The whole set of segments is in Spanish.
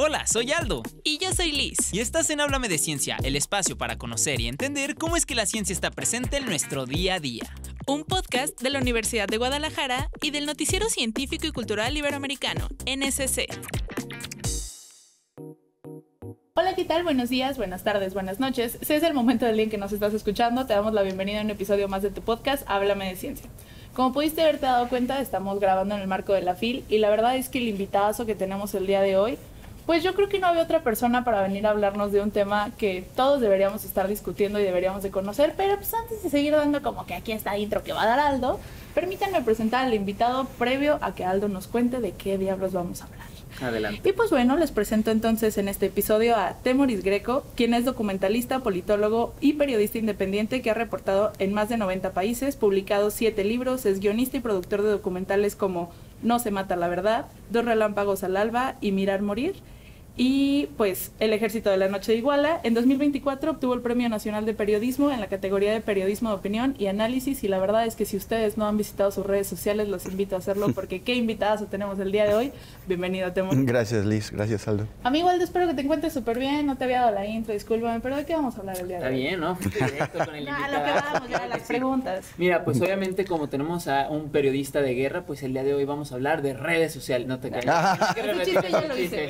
Hola, soy Aldo. Y yo soy Liz. Y estás en Háblame de Ciencia, el espacio para conocer y entender cómo es que la ciencia está presente en nuestro día a día. Un podcast de la Universidad de Guadalajara y del Noticiero Científico y Cultural Iberoamericano, NSC. Hola, ¿qué tal? Buenos días, buenas tardes, buenas noches. Si es el momento del día en que nos estás escuchando, te damos la bienvenida a un episodio más de tu podcast, Háblame de Ciencia. Como pudiste haberte dado cuenta, estamos grabando en el marco de la FIL y la verdad es que el invitadazo que tenemos el día de hoy, pues yo creo que no había otra persona para venir a hablarnos de un tema que todos deberíamos estar discutiendo y deberíamos de conocer, pero pues antes de seguir dando como que aquí está intro que va a dar Aldo, permítanme presentar al invitado previo a que Aldo nos cuente de qué diablos vamos a hablar. Adelante. Y pues bueno, les presento entonces en este episodio a Temoris Greco, quien es documentalista, politólogo y periodista independiente que ha reportado en más de 90 países, publicado 7 libros, es guionista y productor de documentales como No se mata la verdad, Dos relámpagos al alba y Mirar morir. Y pues El ejército de la noche de Iguala. En 2024 obtuvo el Premio Nacional de Periodismo en la categoría de Periodismo de Opinión y Análisis, y la verdad es que si ustedes no han visitado sus redes sociales, los invito a hacerlo porque qué invitadas tenemos el día de hoy. Bienvenido, Temoris. Gracias, Liz. Gracias, Aldo. Amigo Aldo, espero que te encuentres súper bien. No te había dado la intro, discúlpame, pero ¿de qué vamos a hablar el día de hoy? Está bien, ¿no? Directo con el invitado. A lo que vamos, ya las preguntas. Mira, pues obviamente como tenemos a un periodista de guerra, pues el día de hoy vamos a hablar de redes sociales. No te calles. Ese chiste ya lo hice.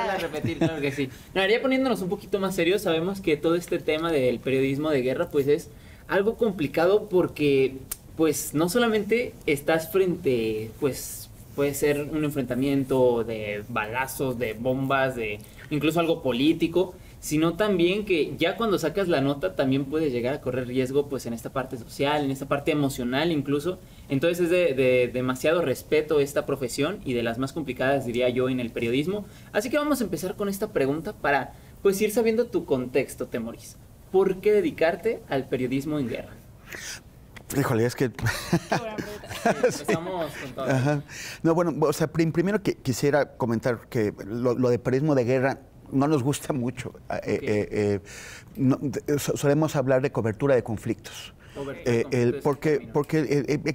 Vamos a repetir, claro que sí. No, ya poniéndonos un poquito más serios, sabemos que todo este tema del periodismo de guerra pues es algo complicado porque pues no solamente estás frente, pues puede ser un enfrentamiento de balazos, de bombas, de incluso algo político, sino también que ya cuando sacas la nota también puedes llegar a correr riesgo pues en esta parte social, en esta parte emocional incluso. Entonces es de demasiado respeto esta profesión y de las más complicadas diría yo en el periodismo. Así que vamos a empezar con esta pregunta para pues ir sabiendo tu contexto, Temoris. ¿Por qué dedicarte al periodismo en guerra? Híjole, es que... Qué buena pregunta. Empezamos con todo. Ajá. No, bueno, o sea, primero que quisiera comentar que lo de periodismo de guerra no nos gusta mucho. Solemos hablar de cobertura de conflictos. Porque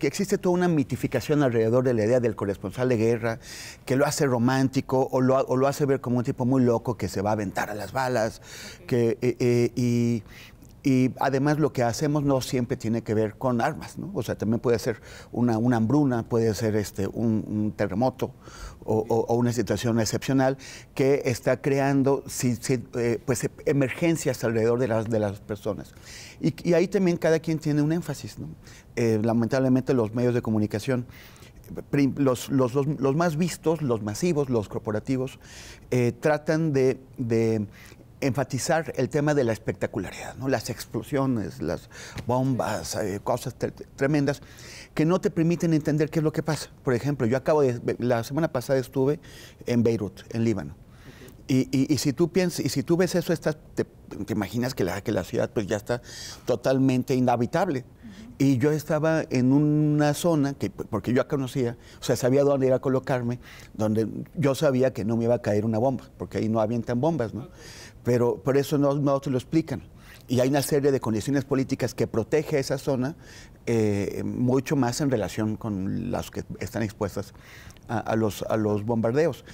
existe toda una mitificación alrededor de la idea del corresponsal de guerra que lo hace romántico o lo hace ver como un tipo muy loco que se va a aventar a las balas. Y además lo que hacemos no siempre tiene que ver con armas, ¿no? O sea, también puede ser una hambruna, puede ser un terremoto o una situación excepcional que está creando pues, emergencias alrededor de las personas. Y ahí también cada quien tiene un énfasis, ¿no? Lamentablemente los medios de comunicación, los más vistos, los masivos, los corporativos, tratan de enfatizar el tema de la espectacularidad, ¿no? Las explosiones, las bombas, cosas tremendas que no te permiten entender qué es lo que pasa. Por ejemplo, la semana pasada estuve en Beirut, en Líbano. Y si tú ves eso, te imaginas que la ciudad pues ya está totalmente inhabitable. Y yo estaba en una zona porque yo ya conocía, o sea, sabía dónde ir a colocarme, donde yo sabía que no me iba a caer una bomba, porque ahí no avientan bombas, ¿no? Pero por eso no te lo explican. Y hay una serie de condiciones políticas que protege a esa zona mucho más en relación con las que están expuestas a los bombardeos.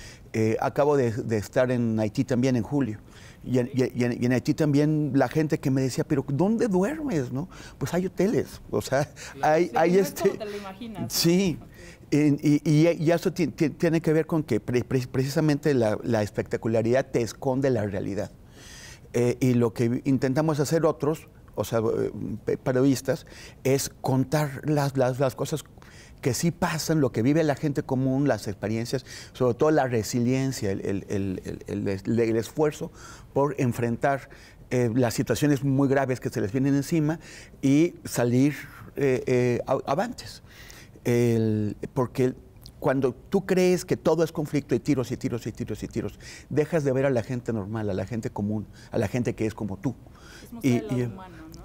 Acabo de estar en Haití también en julio. Y en Haití también la gente que me decía, pero ¿dónde duermes? ¿No? Pues hay hoteles, o sea, hay ¿Cómo te lo imaginas, no? Sí, y eso tiene que ver con que precisamente la espectacularidad te esconde la realidad. Y lo que intentamos hacer otros, o sea, periodistas, es contar las cosas que sí pasan, lo que vive la gente común, las experiencias, sobre todo la resiliencia, el esfuerzo por enfrentar las situaciones muy graves que se les vienen encima y salir avantes. Porque cuando tú crees que todo es conflicto y tiros y tiros y tiros y tiros, dejas de ver a la gente normal, a la gente común, a la gente que es como tú. Humano, ¿no?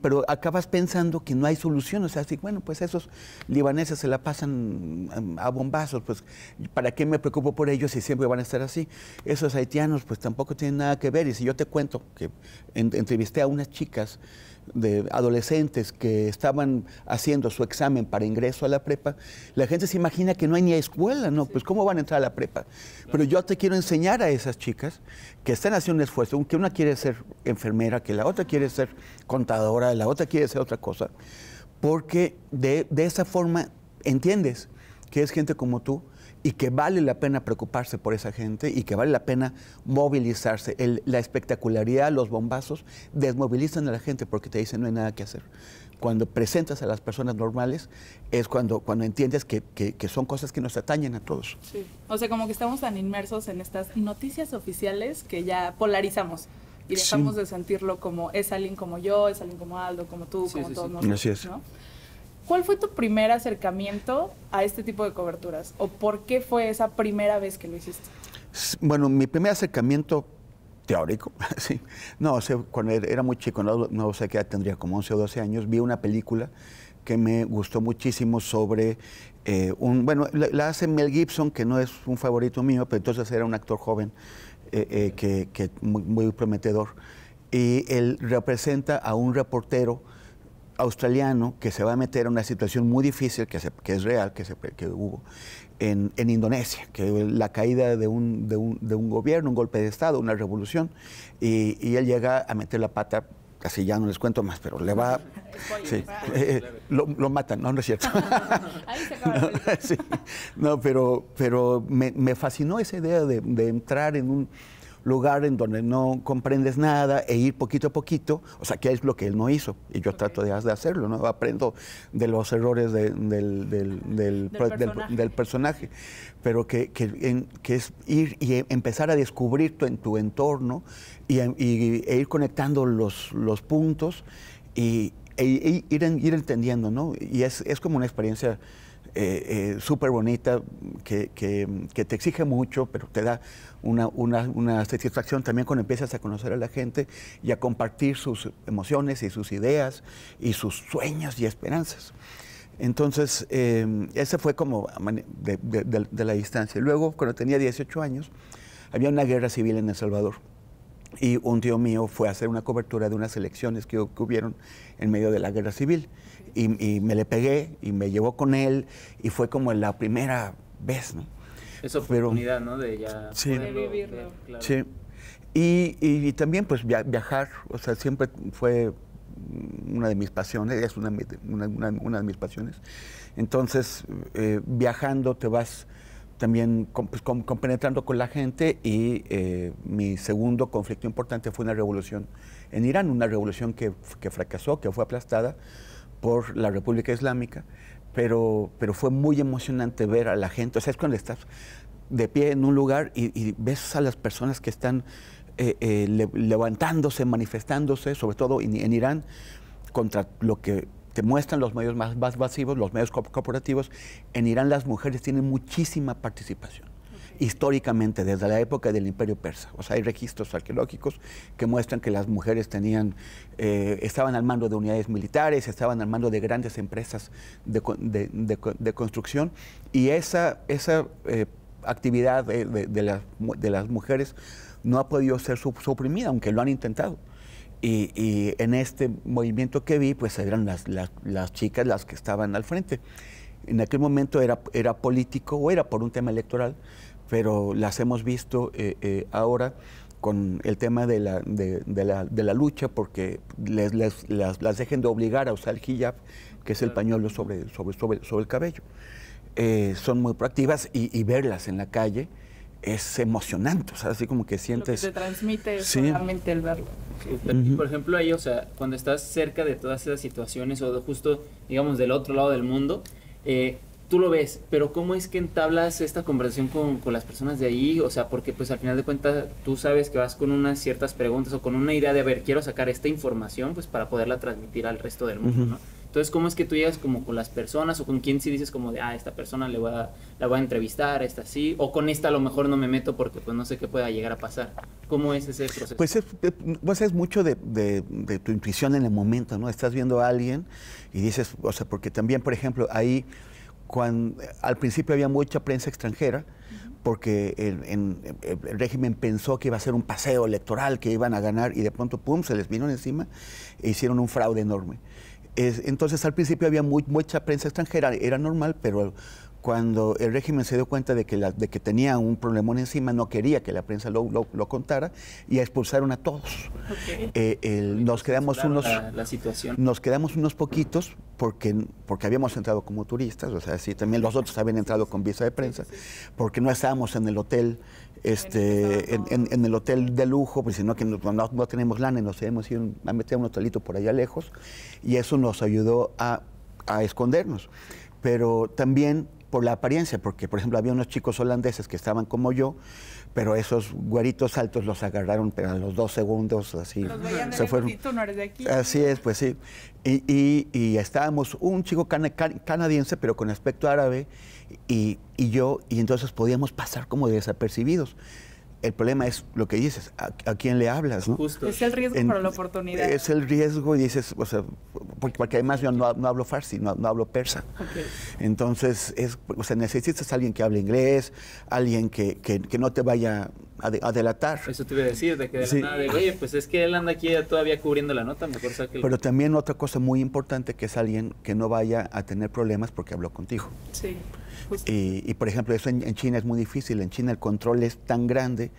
Pero acabas pensando que no hay solución. O sea, así, bueno, pues esos libaneses se la pasan a bombazos, pues ¿para qué me preocupo por ellos si siempre van a estar así? Esos haitianos pues tampoco tienen nada que ver. Y si yo te cuento que entrevisté a unas chicas de adolescentes que estaban haciendo su examen para ingreso a la prepa, la gente se imagina que no hay ni escuela, ¿no? Pues ¿cómo van a entrar a la prepa? Pero yo te quiero enseñar a esas chicas que están haciendo un esfuerzo, que una quiere ser enfermera, que la otra quiere ser contadora, la otra quiere ser otra cosa, porque de esa forma entiendes que es gente como tú y que vale la pena preocuparse por esa gente y que vale la pena movilizarse. La espectacularidad, los bombazos, desmovilizan a la gente porque te dicen no hay nada que hacer. Cuando presentas a las personas normales es cuando entiendes que son cosas que nos atañen a todos. Sí. O sea, como que estamos tan inmersos en estas noticias oficiales que ya polarizamos y dejamos de sentirlo como es alguien como yo, es alguien como Aldo, como tú, como todos nosotros. Así es. ¿No? ¿Cuál fue tu primer acercamiento a este tipo de coberturas? ¿O por qué fue esa primera vez que lo hiciste? Bueno, mi primer acercamiento teórico, sí. No, o sea, cuando era muy chico, no sé qué edad tendría, como 11 o 12 años, vi una película que me gustó muchísimo sobre bueno, la hace Mel Gibson, que no es un favorito mío, pero entonces era un actor joven que muy prometedor. Y él representa a un reportero australiano que se va a meter en una situación muy difícil, que es real, que hubo en Indonesia, que la caída de un gobierno, un golpe de Estado, una revolución, y él llega a meter la pata, casi ya no les cuento más, pero le va... Sí, lo matan, no es cierto. Ahí se acaba la película. Sí, no, pero me fascinó esa idea de entrar en un lugar en donde no comprendes nada e ir poquito a poquito, o sea, que es lo que él no hizo, y yo trato de hacerlo, ¿no? Aprendo de los errores del personaje, pero que es ir y empezar a descubrir tu entorno e ir conectando los puntos e ir entendiendo, ¿no? Y es como una experiencia súper bonita que te exige mucho, pero te da una satisfacción también cuando empiezas a conocer a la gente y a compartir sus emociones y sus ideas y sus sueños y esperanzas. Entonces, ese fue como de la distancia. Luego, cuando tenía 18 años, había una guerra civil en El Salvador. Y un tío mío fue a hacer una cobertura de unas elecciones que hubieron en medio de la guerra civil. Y me le pegué y me llevó con él y fue como la primera vez, ¿no? Esa oportunidad, ¿no? De ya de vivirlo. Claro. Sí. Y también pues viajar, o sea, siempre fue una de mis pasiones, es una de mis pasiones. Entonces, viajando te vas también compenetrando con la gente y mi segundo conflicto importante fue una revolución en Irán, una revolución que fracasó, que fue aplastada por la República Islámica, pero fue muy emocionante ver a la gente, o sea, es cuando estás de pie en un lugar y ves a las personas que están levantándose, manifestándose, sobre todo en Irán, contra lo que te muestran los medios más masivos, los medios corporativos. En Irán las mujeres tienen muchísima participación, históricamente, desde la época del Imperio Persa. O sea, hay registros arqueológicos que muestran que las mujeres estaban al mando de unidades militares, estaban al mando de grandes empresas de construcción, y esa actividad de las mujeres no ha podido ser suprimida, aunque lo han intentado. Y en este movimiento que vi, pues eran las chicas las que estaban al frente. En aquel momento era político o era por un tema electoral, pero las hemos visto ahora con el tema de la lucha, porque las dejen de obligar a usar el hijab, que es el pañuelo sobre el cabello. Son muy proactivas y verlas en la calle es emocionante, o sea, así como que sientes... Lo que te transmite sí. solamente el verlo. Y por ejemplo ahí, o sea, cuando estás cerca de todas esas situaciones o justo, digamos, del otro lado del mundo, tú lo ves, pero ¿cómo es que entablas esta conversación con las personas de ahí? O sea, porque pues al final de cuentas tú sabes que vas con unas ciertas preguntas o con una idea de, a ver, quiero sacar esta información pues para poderla transmitir al resto del mundo, ¿no? Entonces, ¿cómo es que tú llegas como con las personas o con quién si dices como de, esta persona la voy a entrevistar, esta sí, o con esta a lo mejor no me meto porque pues no sé qué pueda llegar a pasar? ¿Cómo es ese proceso? Pues es mucho de tu intuición en el momento, ¿no? Estás viendo a alguien y dices, o sea, porque también, por ejemplo, ahí al principio había mucha prensa extranjera, porque el régimen pensó que iba a ser un paseo electoral, que iban a ganar, y de pronto, pum, se les vino encima e hicieron un fraude enorme. Entonces, al principio había mucha prensa extranjera, era normal, pero cuando el régimen se dio cuenta de que tenía un problemón encima, no quería que la prensa lo contara, y expulsaron a todos. Nos quedamos nos quedamos unos poquitos porque habíamos entrado como turistas, o sea, sí, también los otros habían entrado con visa de prensa, porque no estábamos en el hotel, en el hotel de lujo, pues sino que no tenemos lana y nos hemos ido a meter a un hotelito por allá lejos, y eso nos ayudó a escondernos. Pero también por la apariencia, porque por ejemplo había unos chicos holandeses que estaban como yo, pero esos güeritos altos los agarraron, pero a los 2 segundos así se fueron. Y tú no eres de aquí. Así es, pues sí. Y estábamos un chico canadiense, pero con aspecto árabe, y yo, y entonces podíamos pasar como desapercibidos. El problema es lo que dices, ¿a quién le hablas? ¿No? Justo. Es el riesgo para la oportunidad. Es el riesgo, y dices, o sea, porque además yo no hablo farsi, no hablo persa. Okay. Entonces, o sea, necesitas a alguien que hable inglés, alguien que no te vaya a delatar. Eso te iba a decir, de que de la nada de, oye, pues es que él anda aquí todavía cubriendo la nota, mejor saque el... Pero también otra cosa muy importante, que es alguien que no vaya a tener problemas porque habló contigo. Sí. Y por ejemplo, eso en China es muy difícil. En China el control es tan grande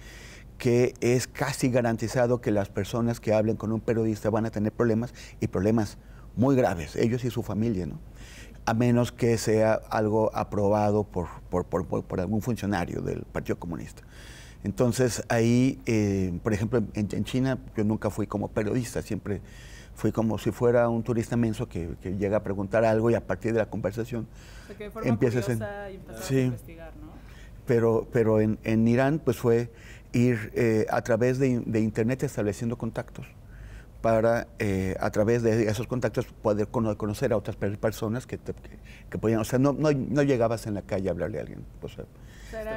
que es casi garantizado que las personas que hablen con un periodista van a tener problemas, y problemas muy graves, ellos y su familia, ¿no? A menos que sea algo aprobado por algún funcionario del Partido Comunista. Entonces ahí, por ejemplo, en China yo nunca fui como periodista, siempre fui como si fuera un turista menso que llega a preguntar algo, y a partir de la conversación empiezas a investigar, ¿no? Pero en Irán pues fue ir a través de internet estableciendo contactos para a través de esos contactos poder conocer a otras personas que podían, o sea, no llegabas en la calle a hablarle a alguien, o sea,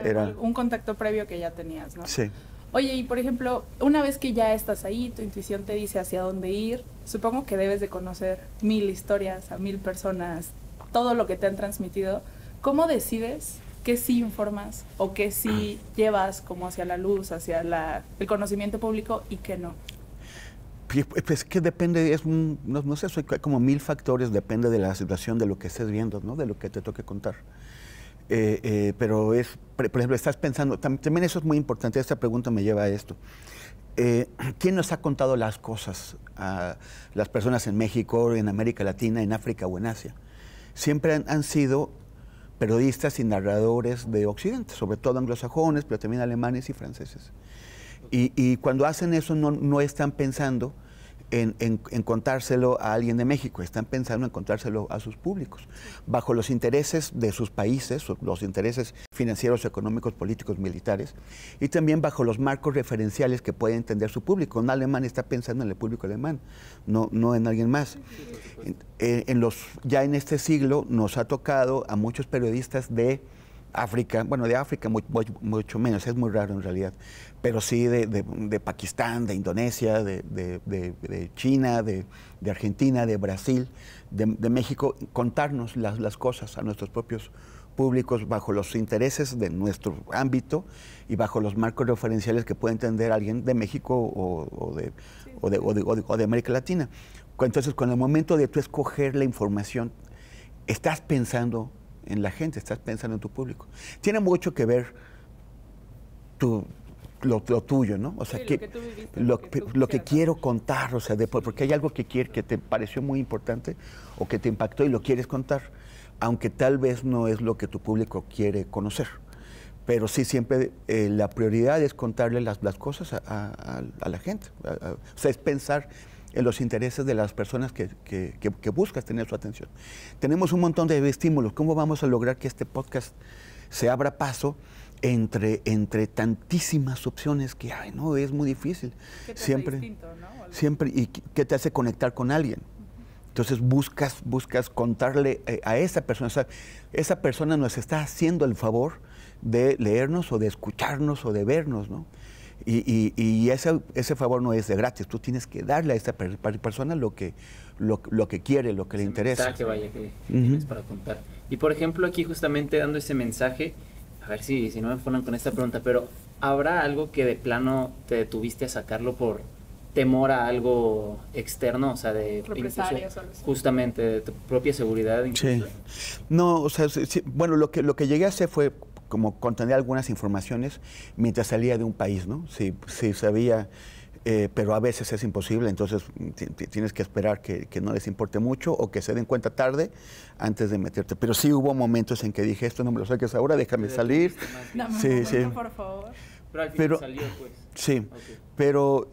era un contacto previo que ya tenías, ¿no? Sí. Oye, y por ejemplo, una vez que ya estás ahí, tu intuición te dice hacia dónde ir, supongo que debes de conocer 1000 historias, a 1000 personas, todo lo que te han transmitido. ¿Cómo decides qué sí informas o qué sí llevas como hacia la luz, hacia el conocimiento público, y qué no? Pues que depende, no sé, hay como 1000 factores, depende de la situación, de lo que estés viendo, ¿no? De lo que te toque contar. Pero por ejemplo, estás pensando, también eso es muy importante, esta pregunta me lleva a esto. ¿Quién nos ha contado las cosas a las personas en México, en América Latina, en África o en Asia? Siempre han sido periodistas y narradores de Occidente, sobre todo anglosajones, pero también alemanes y franceses. Y cuando hacen eso no están pensando en contárselo a alguien de México, están pensando en contárselo a sus públicos, bajo los intereses de sus países, los intereses financieros, económicos, políticos, militares, y también bajo los marcos referenciales que puede entender su público. Un alemán está pensando en el público alemán, no en alguien más. Ya en este siglo nos ha tocado a muchos periodistas de África, bueno, de África mucho menos, es muy raro en realidad, pero sí de Pakistán, de Indonesia, de China, de Argentina, de Brasil, de México, contarnos las cosas a nuestros propios públicos bajo los intereses de nuestro ámbito y bajo los marcos referenciales que puede entender alguien de México o de América Latina. Entonces, con el momento de tú escoger la información, estás pensando en la gente, estás pensando en tu público. Tiene mucho que ver lo tuyo, ¿no? O sea, sí, lo que quiero contar, o sea, porque hay algo que te pareció muy importante o que te impactó y lo quieres contar, aunque tal vez no es lo que tu público quiere conocer. Pero sí, siempre la prioridad es contarle las cosas a la gente. O sea, es pensar en los intereses de las personas que buscas tener su atención. Tenemos un montón de estímulos. ¿Cómo vamos a lograr que este podcast se abra paso entre tantísimas opciones que hay? ¿No? Es muy difícil. ¿Qué te hace distinto, ¿no? Siempre, y qué te hace conectar con alguien. Entonces buscas contarle a esa persona. O sea, esa persona nos está haciendo el favor de leernos o de escucharnos o de vernos, ¿no? Y ese favor no es de gratis. Tú tienes que darle a esa persona lo que quiere, lo que le interesa. Que tienes para contar. Y por ejemplo, aquí justamente dando ese mensaje, a ver si no me ponen con esta pregunta, pero ¿habrá algo que de plano te detuviste a sacarlo por temor a algo externo? O sea, de represalias o algo así. justamente de tu propia seguridad. Sí. No, o sea, sí, bueno, lo que llegué a hacer fue como contener algunas informaciones mientras salía de un país, ¿no? Sí, sabía, pero a veces es imposible, entonces tienes que esperar que no les importe mucho o que se den cuenta tarde antes de meterte. Pero sí hubo momentos en que dije, esto no me lo saques ahora, déjame salir. Dame un Sí, momento, sí. por favor. Pero al final salió, pues. Sí, Ok. pero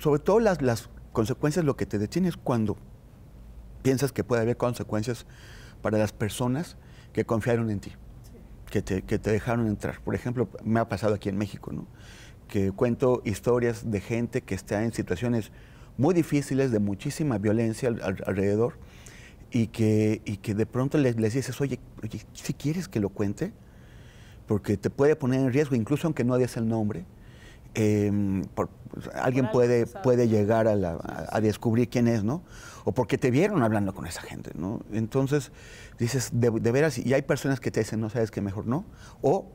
sobre todo las consecuencias, lo que te detiene es cuando piensas que puede haber consecuencias para las personas que confiaron en ti, que te dejaron entrar. Por ejemplo, me ha pasado aquí en México, ¿no? Que cuento historias de gente que está en situaciones muy difíciles, de muchísima violencia alrededor, y que de pronto les dices, oye, si quieres que lo cuente, porque te puede poner en riesgo, incluso aunque no des el nombre. Alguien puede llegar a descubrir quién es, ¿no? O porque te vieron hablando con esa gente, ¿no? Entonces dices, de veras, y hay personas que te dicen, no, sabes que mejor no, o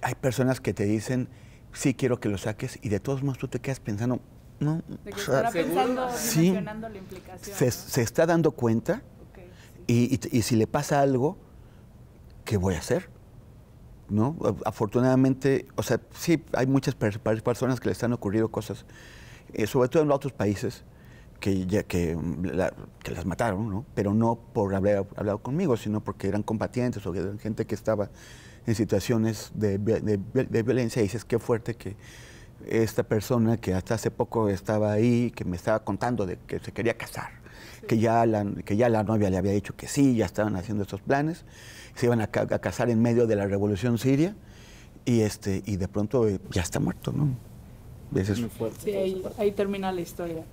hay personas que te dicen, sí quiero que lo saques, y de todos modos tú te quedas pensando, no, De que o sea, estará pensando, sí, dimensionando la implicación. ¿no? se está dando cuenta, Ok, sí. y si le pasa algo, ¿qué voy a hacer? ¿No? Afortunadamente, o sea, sí, hay muchas personas que les han ocurrido cosas, sobre todo en otros países, que las mataron, ¿no? Pero no por haber hablado conmigo, sino porque eran combatientes o eran gente que estaba en situaciones de violencia, y dices, qué fuerte que esta persona que hasta hace poco estaba ahí, que me estaba contando de que se quería casar, sí, que ya la novia le había dicho que sí, ya estaban haciendo estos planes, se iban a casar en medio de la revolución siria, y de pronto ya está muerto, ¿no? Es muy fuerte. Sí, ahí termina la historia.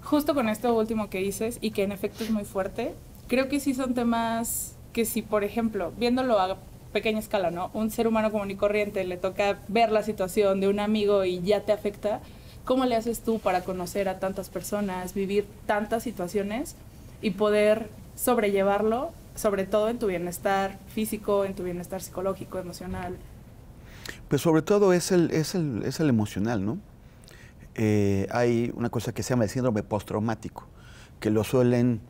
Justo con esto último que dices, y que en efecto es muy fuerte, creo que sí son temas que si, por ejemplo, viéndolo a pequeña escala, ¿no? Un ser humano común y corriente le toca ver la situación de un amigo y ya te afecta, ¿cómo le haces tú para conocer a tantas personas, vivir tantas situaciones y poder sobrellevarlo, sobre todo en tu bienestar físico, en tu bienestar psicológico, emocional? Pues sobre todo es el emocional, ¿no? Hay una cosa que se llama el síndrome postraumático, que lo suelen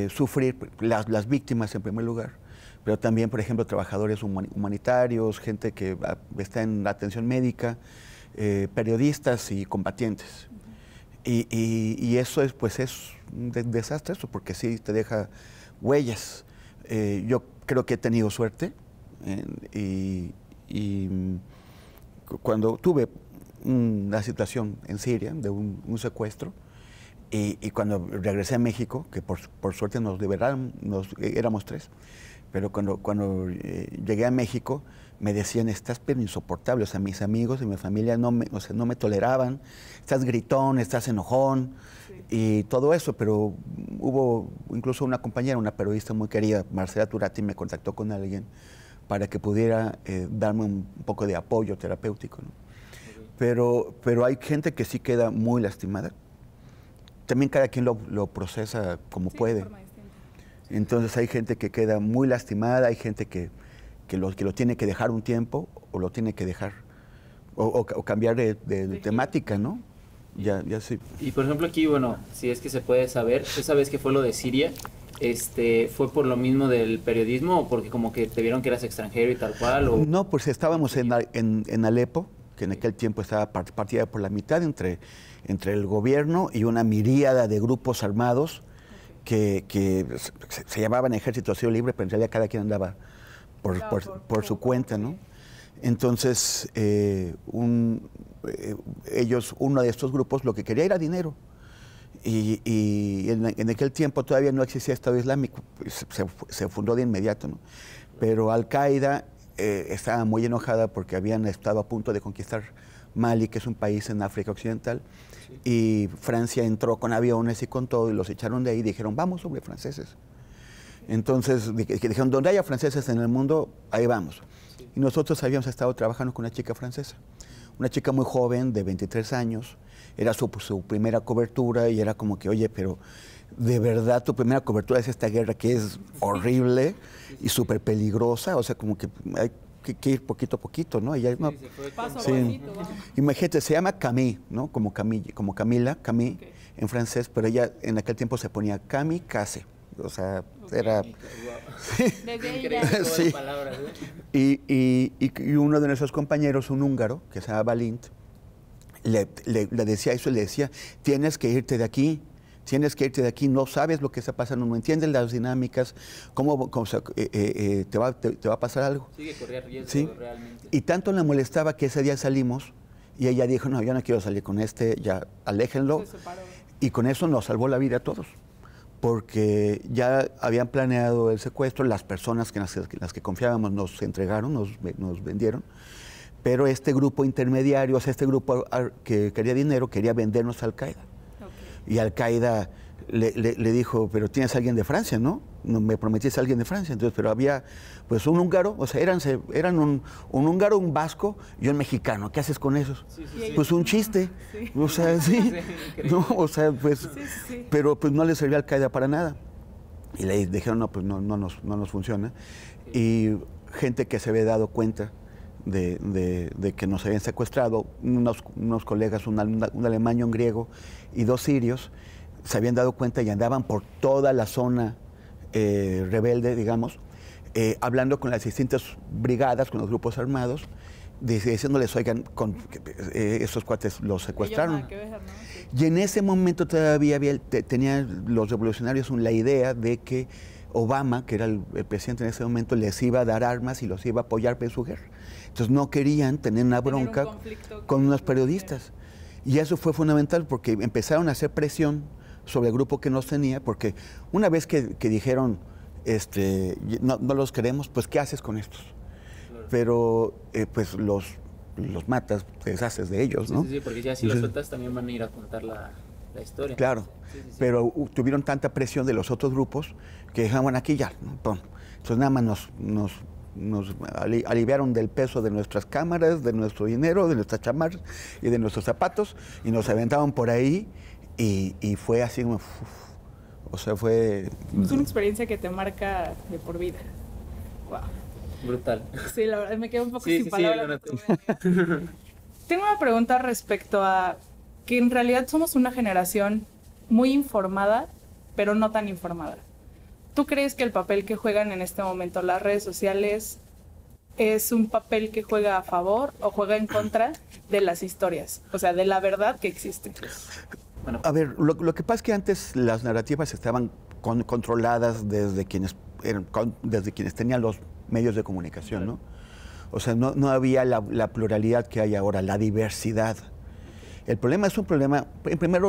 sufrir las víctimas en primer lugar, pero también, por ejemplo, trabajadores humanitarios, gente que está en la atención médica, periodistas y combatientes. Y eso es un desastre, eso, porque sí te deja huellas. Yo creo que he tenido suerte, y cuando tuve una situación en Siria de un secuestro, y cuando regresé a México, que por suerte nos liberaron, éramos 3, pero cuando llegué a México me decían, estás pero insoportable, o sea, mis amigos y mi familia no me toleraban, estás gritón, estás enojón, sí, y todo eso, pero hubo incluso una compañera, una periodista muy querida, Marcela Turati, me contactó con alguien para que pudiera darme un poco de apoyo terapéutico, ¿no? Pero hay gente que sí queda muy lastimada. También cada quien lo procesa como puede. Entonces hay gente que queda muy lastimada, hay gente que lo tiene que dejar un tiempo, o lo tiene que dejar, o cambiar de temática, ¿no? Ya sí. Y por ejemplo aquí, bueno, si es que se puede saber, esa vez que fue lo de Siria, ¿fue por lo mismo del periodismo o porque como que te vieron que eras extranjero y tal cual? ¿O? No, pues estábamos en Alepo, que en aquel tiempo estaba partida por la mitad entre el gobierno y una miríada de grupos armados que se llamaban Ejército Cielo Libre, pero en realidad cada quien andaba por su cuenta, ¿no? Entonces, uno de estos grupos lo que quería era dinero. Y en aquel tiempo todavía no existía Estado Islámico, se fundó de inmediato, ¿no? Pero Al-Qaeda estaba muy enojada porque habían estado a punto de conquistar Mali, que es un país en África Occidental, sí, y Francia entró con aviones y con todo, y los echaron de ahí y dijeron, vamos sobre franceses. Entonces dijeron, donde haya franceses en el mundo, ahí vamos. Sí. Y nosotros habíamos estado trabajando con una chica francesa, una chica muy joven, de 23 años, era su primera cobertura, y era como que, oye, pero de verdad tu primera cobertura es esta guerra que es horrible y súper peligrosa, o sea, como que que ir poquito a poquito, ¿no? Y ya, no, se fue Paso a sí. pasito, vamos. Imagínate, se llama Camille, ¿no? Como Camila, Camille, Ok. en francés, pero ella en aquel tiempo se ponía Kamikaze. O sea, era... Desde ahí Increíble ya. juego de Sí. palabras, Y uno de nuestros compañeros, un húngaro, que se llama Balint, le decía eso, le decía, tienes que irte de aquí, no sabes lo que está pasando, no entiendes las dinámicas, te va a pasar algo. Sí, que corría riesgo Sí. realmente. Y tanto le molestaba que ese día salimos y ella dijo, no, yo no quiero salir con este, ya aléjenlo. Se separó. Y con eso nos salvó la vida a todos, porque ya habían planeado el secuestro, las personas en las que confiábamos nos entregaron, nos vendieron, pero este grupo intermediario, o sea, este grupo que quería dinero, quería vendernos a Al-Qaeda. Ok. Y Al-Qaeda le dijo, pero tienes a alguien de Francia, ¿no? No me prometiste a alguien de Francia. Entonces, pero había pues un húngaro, o sea, eran un húngaro, un vasco y un mexicano. ¿Qué haces con esos? Sí, sí, sí. Pues un chiste. Sí. O sea, sí. Sí, increíble. No, o sea, pues, Sí, sí, sí. pero pues no le servía a Al-Qaeda para nada. Y le dijeron, no, pues no nos funciona. Y gente que se había dado cuenta de que nos habían secuestrado, unos colegas, un alemán y un griego y 2 sirios, se habían dado cuenta y andaban por toda la zona rebelde, digamos, hablando con las distintas brigadas, con los grupos armados, diciéndoles, oigan, esos cuates los secuestraron. Ellos nada que ver, ¿no? Sí. Y en ese momento todavía tenían los revolucionarios la idea de que Obama, que era el presidente en ese momento, les iba a dar armas y los iba a apoyar en su guerra. Entonces no querían tener una Tener un bronca conflicto con unos con- periodistas. Y eso fue fundamental porque empezaron a hacer presión sobre el grupo que nos tenía, porque una vez que dijeron, no los queremos, pues ¿qué haces con estos? Claro. Pero pues los matas, te deshaces de ellos, Sí, ¿no? sí, sí, porque ya si los Entonces, sueltas también van a ir a contar la historia. claro, Sí, sí, sí. pero tuvieron tanta presión de los otros grupos que dijeron, bueno, aquí ya, ¿no? Pum. Entonces nada más nos aliviaron del peso de nuestras cámaras, de nuestro dinero, de nuestras chamarras y de nuestros zapatos y nos aventaban por ahí y fue así, uf, o sea, fue... Es una experiencia que te marca de por vida. Wow. Brutal. Sí, la verdad me quedo un poco Sí, sin sí, palabras. lo no noté. te voy a negar. Tengo una pregunta respecto a que en realidad somos una generación muy informada, pero no tan informada. ¿Tú crees que el papel que juegan en este momento las redes sociales es un papel que juega a favor o juega en contra de las historias? O sea, de la verdad que existe. Bueno, A ver, lo que pasa es que antes las narrativas estaban controladas desde quienes tenían los medios de comunicación, ¿no? O sea, no había la pluralidad que hay ahora, la diversidad. El problema es un problema, en primer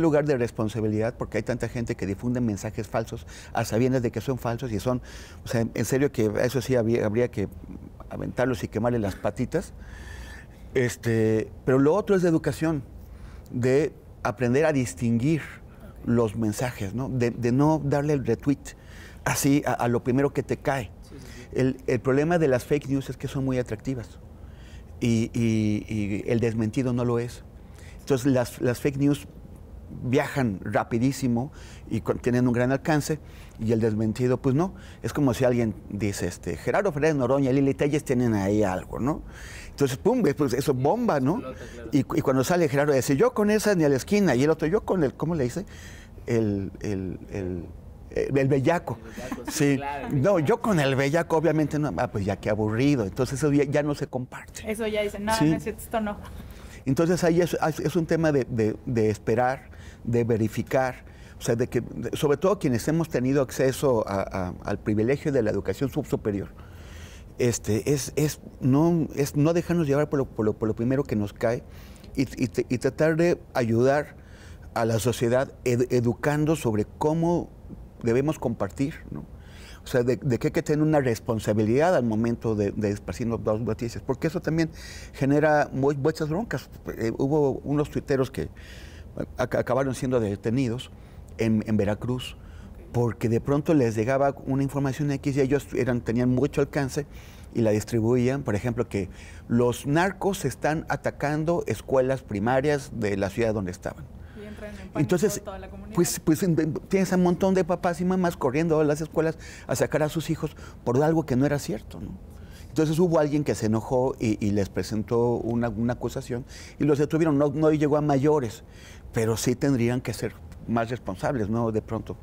lugar, de responsabilidad, porque hay tanta gente que difunde mensajes falsos a sabiendas de que son falsos y son, o sea, en serio que eso sí habría que aventarlos y quemarle las patitas. Pero lo otro es de educación, de aprender a distinguir los mensajes, ¿no? De no darle el retweet así a lo primero que te cae. sí, sí, sí. El problema de las fake news es que son muy atractivas y el desmentido no lo es. Entonces las fake news viajan rapidísimo y tienen un gran alcance y el desmentido pues no. Es como si alguien dice, Gerardo Fernández Noroña y Lili Telles tienen ahí algo, ¿no? Entonces, pum, pues eso bomba, ¿no? Explota, claro. Y cuando sale Gerardo dice, yo con esa ni a la esquina, y el otro, yo con el, ¿cómo le dice? El bellaco. El bellaco, sí, Sí, claro. no, yo con el bellaco obviamente no, pues ya qué aburrido, entonces eso ya no se comparte. Eso ya dicen, no, Sí. no es cierto, esto no. Entonces ahí es un tema de esperar, de verificar, o sea, sobre todo quienes hemos tenido acceso al privilegio de la educación subsuperior, no dejarnos llevar por lo primero que nos cae y tratar de ayudar a la sociedad educando sobre cómo debemos compartir, ¿no? O sea, de que hay que tener una responsabilidad al momento de esparcir las noticias, porque eso también genera muchas broncas. Hubo unos tuiteros que acabaron siendo detenidos en Veracruz, porque de pronto les llegaba una información X y ellos tenían mucho alcance y la distribuían. Por ejemplo, que los narcos están atacando escuelas primarias de la ciudad donde estaban. Y entran en pánico Entonces, toda la comunidad. pues tienes a un montón de papás y mamás corriendo a las escuelas a sacar a sus hijos por algo que no era cierto, ¿no? Entonces hubo alguien que se enojó y les presentó una acusación y los detuvieron. No llegó a mayores, pero sí tendrían que ser más responsables, ¿no? De pronto.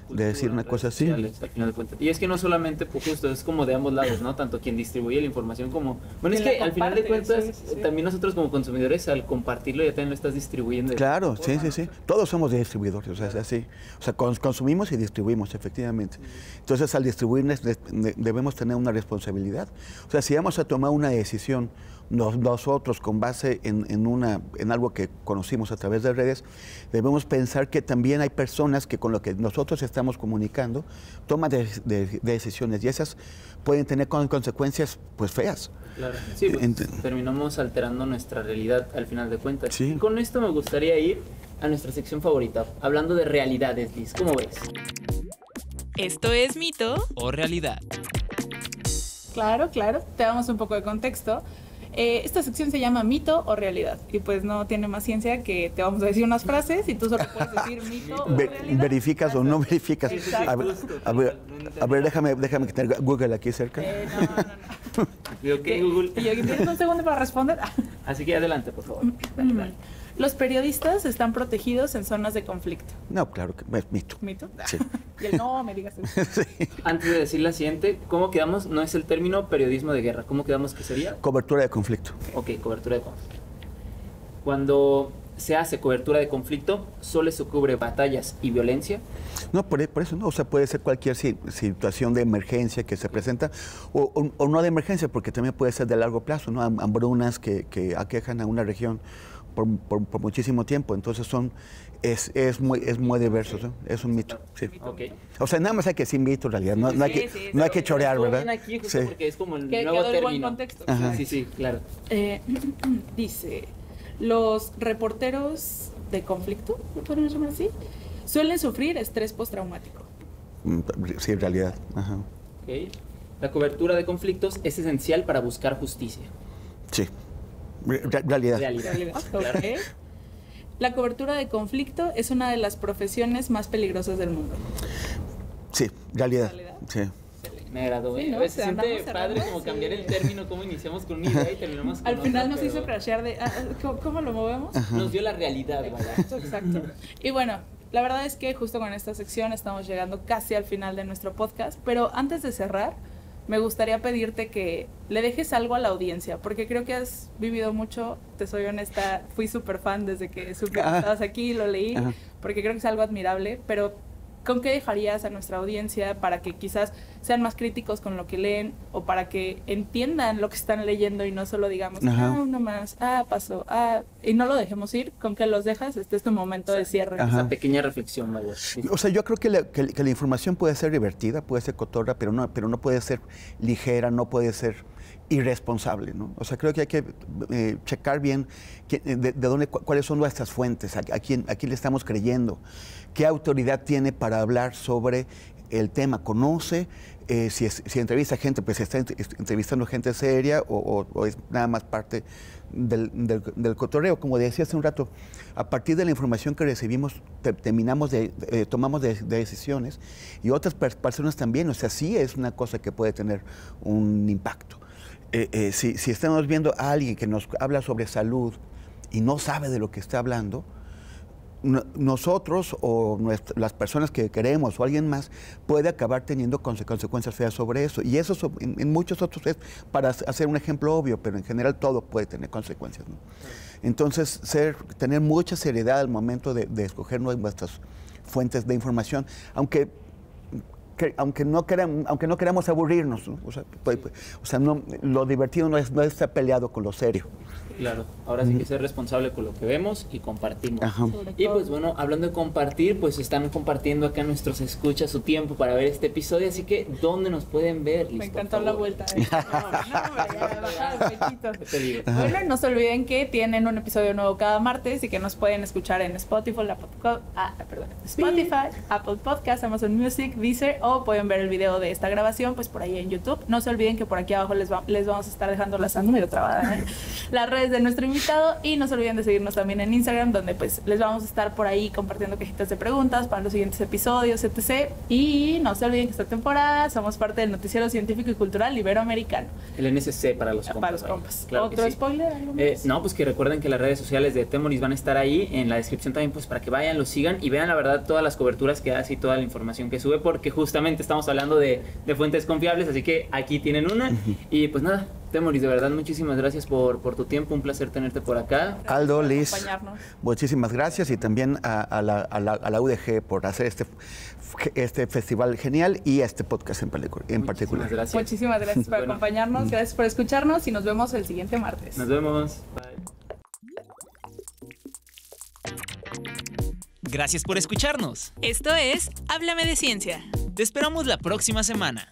De decir una cosa así. Al final de cuentas. Y es que no solamente, pues justo, es como de ambos lados, ¿no? Tanto quien distribuye la información como... Bueno, es que al final de cuentas, también nosotros como consumidores, al compartirlo, ya también lo estás distribuyendo. Claro, sí. Todos somos distribuidores, o sea, es así. O sea, consumimos y distribuimos, efectivamente. Entonces, al distribuir, debemos tener una responsabilidad. O sea, si vamos a tomar una decisión nosotros con base en algo que conocimos a través de redes, debemos pensar que también hay personas que con lo que nosotros estamos comunicando toman de decisiones y esas pueden tener consecuencias pues feas. Claro, sí, pues, terminamos alterando nuestra realidad al final de cuentas. Sí. Y con esto me gustaría ir a nuestra sección favorita, hablando de realidades, Liz. ¿Cómo ves? Esto es mito o realidad. Claro, te damos un poco de contexto. Esta sección se llama mito o realidad y pues no tiene más ciencia que te vamos a decir unas frases y tú solo puedes decir mito o realidad. ¿Verificas o no verificas? A ver, déjame que tenga Google aquí cerca. No. Ok, Google. Y yo tienes un segundo para responder. Así que adelante, por favor. Dale. Los periodistas están protegidos en zonas de conflicto. No, claro que es mito. ¿Mito? Sí. Y el no me digas eso. Sí. Antes de decir la siguiente, ¿cómo quedamos? No es el término periodismo de guerra. ¿Cómo quedamos que sería? Cobertura de conflicto. Ok, cobertura de conflicto. Cuando se hace cobertura de conflicto, ¿solo se cubre batallas y violencia? No, por eso no. O sea, puede ser cualquier situación de emergencia que se presenta o no de emergencia, porque también puede ser de largo plazo, ¿no? Hambrunas que aquejan a una región por muchísimo tiempo. Entonces es muy diverso, ¿no? Es un mito. Sí. Okay. O sea, nada más hay que decir mito en realidad. No hay que chorear, ¿verdad? Aquí justo porque es como el nuevo quedó término. el buen contexto. Sí, claro. Dice, los reporteros de conflicto, ¿lo podemos llamar así? Suelen sufrir estrés postraumático. Sí, en realidad. Ajá. Okay. La cobertura de conflictos es esencial para buscar justicia. Sí. Realidad. Claro. Okay. La cobertura de conflicto es una de las profesiones más peligrosas del mundo. Sí, realidad. Sí. Me agradó, Sí, ¿no? A veces se siente Andamos padre cerrando, como cambiar el término, cómo iniciamos con una idea y terminamos con Al otra, final nos pero hizo crashear de, ¿cómo lo movemos? nos dio la realidad, ¿verdad? Exacto. Y bueno, la verdad es que justo con esta sección estamos llegando casi al final de nuestro podcast, pero antes de cerrar, me gustaría pedirte que le dejes algo a la audiencia, porque creo que has vivido mucho, te soy honesta, fui súper fan desde que supe que estabas aquí, lo leí, porque creo que es algo admirable, pero ¿con qué dejarías a nuestra audiencia para que quizás sean más críticos con lo que leen o para que entiendan lo que están leyendo y no solo digamos, uno más, pasó, y no lo dejemos ir? ¿Con qué los dejas? Este es tu momento de cierre. Esa pequeña reflexión, María. Sí. O sea, yo creo que la información puede ser divertida, puede ser cotorra, pero no puede ser ligera, no puede ser irresponsable, ¿no? O sea, creo que hay que checar bien de dónde, cuáles son nuestras fuentes, a quién le estamos creyendo, qué autoridad tiene para hablar sobre el tema, conoce, si entrevista gente, pues está entrevistando gente seria o es nada más parte del cotorreo. Como decía hace un rato, a partir de la información que recibimos, tomamos decisiones y otras personas también. O sea, sí es una cosa que puede tener un impacto. Si estamos viendo a alguien que nos habla sobre salud y no sabe de lo que está hablando, nosotros o las personas que queremos o alguien más puede acabar teniendo consecuencias feas sobre eso. Y eso en muchos otros es para hacer un ejemplo obvio, pero en general todo puede tener consecuencias, ¿no? Entonces, tener mucha seriedad al momento de escoger nuestras fuentes de información, aunque no queramos aburrirnos, ¿no? O sea, lo divertido no es estar peleado con lo serio. Claro, ahora sí que ser responsable con lo que vemos y compartimos. Ajá. Y pues bueno, hablando de compartir, pues están compartiendo acá nuestros escuchas su tiempo para ver este episodio, así que ¿dónde nos pueden ver, Liz? Me encantó la vuelta. Bueno, no se olviden que tienen un episodio nuevo cada martes y que nos pueden escuchar en Spotify, Apple Podcast, Amazon Music, Deezer, o pueden ver el video de esta grabación pues por ahí en YouTube. No se olviden que por aquí abajo les vamos a estar dejando la las redes de nuestro invitado y no se olviden de seguirnos también en Instagram, donde pues les vamos a estar por ahí compartiendo cajitas de preguntas para los siguientes episodios, etc. Y no se olviden que esta temporada somos parte del noticiero científico y cultural iberoamericano. El NSC para los compas. Para los compas. Claro que ¿Otro sí. spoiler? ¿Algo más? No, pues que recuerden que las redes sociales de Temoris van a estar ahí en la descripción también, pues para que vayan, lo sigan y vean la verdad todas las coberturas que hace y toda la información que sube, porque justamente estamos hablando de fuentes confiables, así que aquí tienen una. Y pues nada, Temoris, de verdad, muchísimas gracias por tu tiempo, un placer tenerte por acá. Aldo, por Liz, acompañarnos. muchísimas gracias y también a la UDG por hacer este festival genial y este podcast en particular. Muchísimas gracias. Muchísimas gracias por Bueno. acompañarnos, gracias por escucharnos y nos vemos el siguiente martes. Nos vemos. Bye. Gracias por escucharnos. Esto es Háblame de Ciencia. Te esperamos la próxima semana.